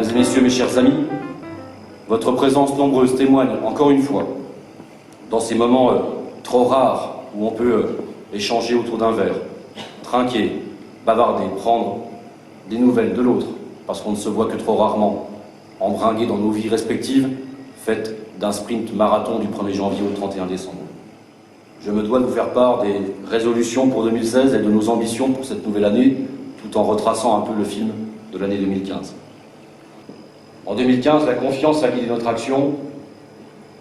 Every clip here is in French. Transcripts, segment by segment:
Mesdames et messieurs, mes chers amis, votre présence nombreuse témoigne encore une fois, dans ces moments trop rares où on peut échanger autour d'un verre, trinquer, bavarder, prendre des nouvelles de l'autre, parce qu'on ne se voit que trop rarement, embringués dans nos vies respectives, faites d'un sprint marathon du 1er janvier au 31 décembre. Je me dois de vous faire part des résolutions pour 2016 et de nos ambitions pour cette nouvelle année, tout en retraçant un peu le film de l'année 2015. En 2015, la confiance a guidé notre action.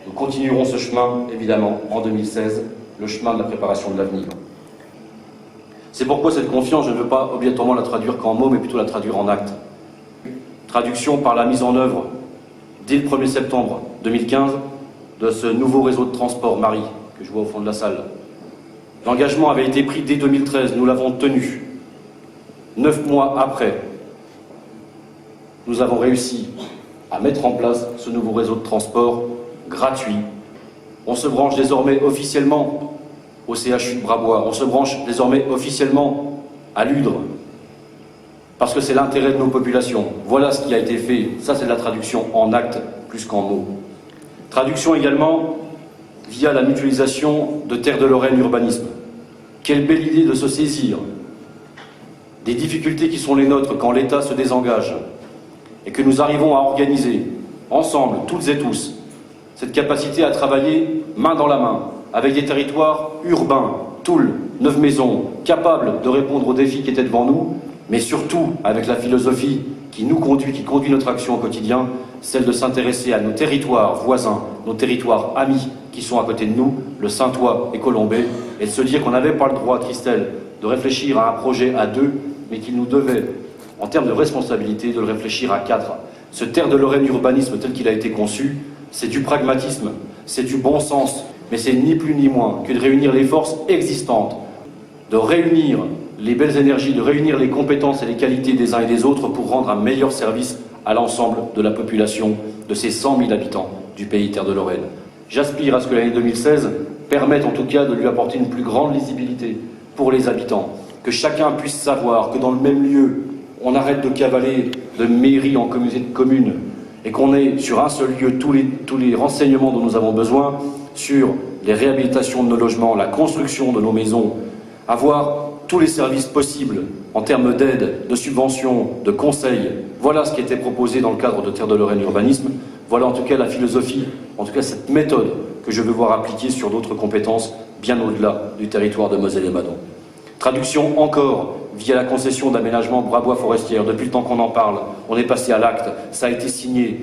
Nous continuerons ce chemin, évidemment, en 2016, le chemin de la préparation de l'avenir. C'est pourquoi cette confiance, je ne veux pas obligatoirement la traduire qu'en mots, mais plutôt la traduire en actes. Traduction par la mise en œuvre, dès le 1er septembre 2015, de ce nouveau réseau de transport Marie, que je vois au fond de la salle. L'engagement avait été pris dès 2013, nous l'avons tenu. 9 mois après, nous avons réussi à mettre en place ce nouveau réseau de transport gratuit. On se branche désormais officiellement au CHU de Brabois, on se branche désormais officiellement à Ludre, parce que c'est l'intérêt de nos populations. Voilà ce qui a été fait, ça c'est de la traduction en actes plus qu'en mots. Traduction également via la mutualisation de Terre de Lorraine Urbanisme. Quelle belle idée de se saisir des difficultés qui sont les nôtres quand l'État se désengage et que nous arrivons à organiser ensemble, toutes et tous, cette capacité à travailler main dans la main avec des territoires urbains, Toul, Neuve-Maisons, capables de répondre aux défis qui étaient devant nous, mais surtout avec la philosophie qui nous conduit, qui conduit notre action au quotidien, celle de s'intéresser à nos territoires voisins, nos territoires amis qui sont à côté de nous, le Saintois et Colombais, et de se dire qu'on n'avait pas le droit, Christelle, de réfléchir à un projet à deux, mais qu'il nous devait, en termes de responsabilité, de le réfléchir à quatre. Ce Terre de Lorraine urbanisme tel qu'il a été conçu, c'est du pragmatisme, c'est du bon sens, mais c'est ni plus ni moins que de réunir les forces existantes, de réunir les belles énergies, de réunir les compétences et les qualités des uns et des autres pour rendre un meilleur service à l'ensemble de la population de ces 100 000 habitants du pays Terre de Lorraine. J'aspire à ce que l'année 2016 permette en tout cas de lui apporter une plus grande lisibilité pour les habitants, que chacun puisse savoir que dans le même lieu, on arrête de cavaler de mairie en communauté de communes et qu'on ait sur un seul lieu tous les renseignements dont nous avons besoin sur les réhabilitations de nos logements, la construction de nos maisons, avoir tous les services possibles en termes d'aide, de subventions, de conseils. Voilà ce qui était proposé dans le cadre de Terre de Lorraine Urbanisme. Voilà en tout cas la philosophie, en tout cas cette méthode que je veux voir appliquée sur d'autres compétences bien au-delà du territoire de Moselle et Madon. Traduction encore via la concession d'aménagement Brabois Forestière. Depuis le temps qu'on en parle, on est passé à l'acte, ça a été signé.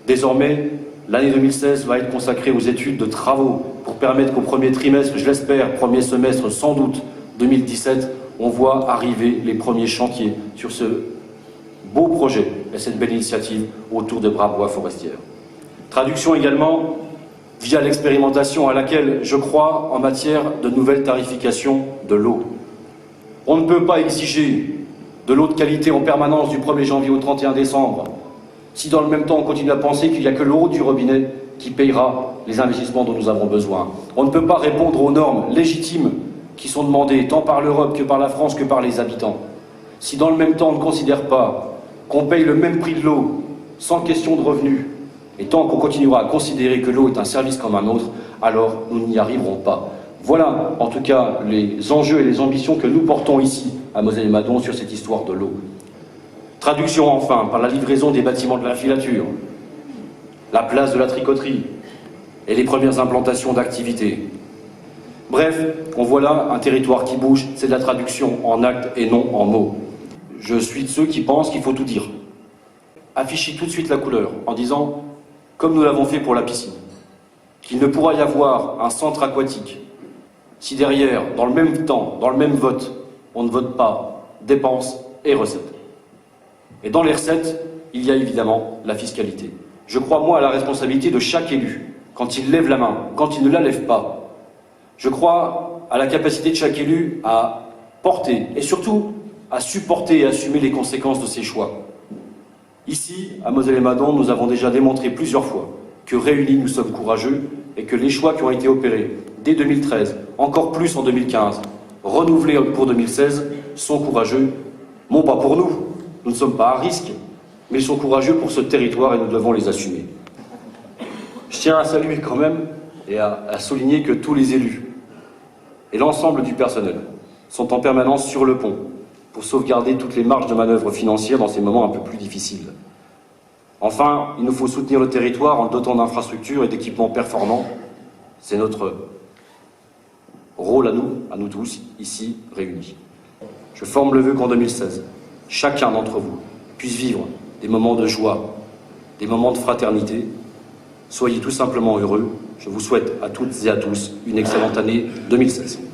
Désormais, l'année 2016 va être consacrée aux études de travaux pour permettre qu'au premier trimestre, je l'espère, premier semestre sans doute 2017, on voit arriver les premiers chantiers sur ce beau projet et cette belle initiative autour de Brabois Forestière. Traduction également via l'expérimentation à laquelle je crois en matière de nouvelle tarification de l'eau. On ne peut pas exiger de l'eau de qualité en permanence du 1er janvier au 31 décembre si dans le même temps on continue à penser qu'il n'y a que l'eau du robinet qui payera les investissements dont nous avons besoin. On ne peut pas répondre aux normes légitimes qui sont demandées tant par l'Europe que par la France que par les habitants. Si dans le même temps on ne considère pas qu'on paye le même prix de l'eau sans question de revenus, et tant qu'on continuera à considérer que l'eau est un service comme un autre, alors nous n'y arriverons pas. Voilà en tout cas les enjeux et les ambitions que nous portons ici à Moselle et Madon sur cette histoire de l'eau. Traduction enfin par la livraison des bâtiments de la filature, la place de la tricoterie et les premières implantations d'activités. Bref, on voit là un territoire qui bouge, c'est de la traduction en actes et non en mots. Je suis de ceux qui pensent qu'il faut tout dire. Afficher tout de suite la couleur en disant, comme nous l'avons fait pour la piscine, qu'il ne pourra y avoir un centre aquatique si derrière, dans le même temps, dans le même vote, on ne vote pas dépenses et recettes. Et dans les recettes, il y a évidemment la fiscalité. Je crois, moi, à la responsabilité de chaque élu, quand il lève la main, quand il ne la lève pas. Je crois à la capacité de chaque élu à porter et surtout à supporter et assumer les conséquences de ses choix. Ici, à Moselle et Madon, nous avons déjà démontré plusieurs fois que réunis nous sommes courageux et que les choix qui ont été opérés dès 2013, encore plus en 2015, renouvelés pour 2016, sont courageux. Non pas pour nous, nous ne sommes pas à risque, Mais ils sont courageux pour ce territoire et nous devons les assumer. Je tiens à saluer quand même et à souligner que tous les élus et l'ensemble du personnel sont en permanence sur le pont pour sauvegarder toutes les marges de manœuvre financières dans ces moments un peu plus difficiles. Enfin, il nous faut soutenir le territoire en le dotant d'infrastructures et d'équipements performants. C'est notre rôle à nous tous, ici réunis. Je forme le vœu qu'en 2016, chacun d'entre vous puisse vivre des moments de joie, des moments de fraternité. Soyez tout simplement heureux. Je vous souhaite à toutes et à tous une excellente année 2016.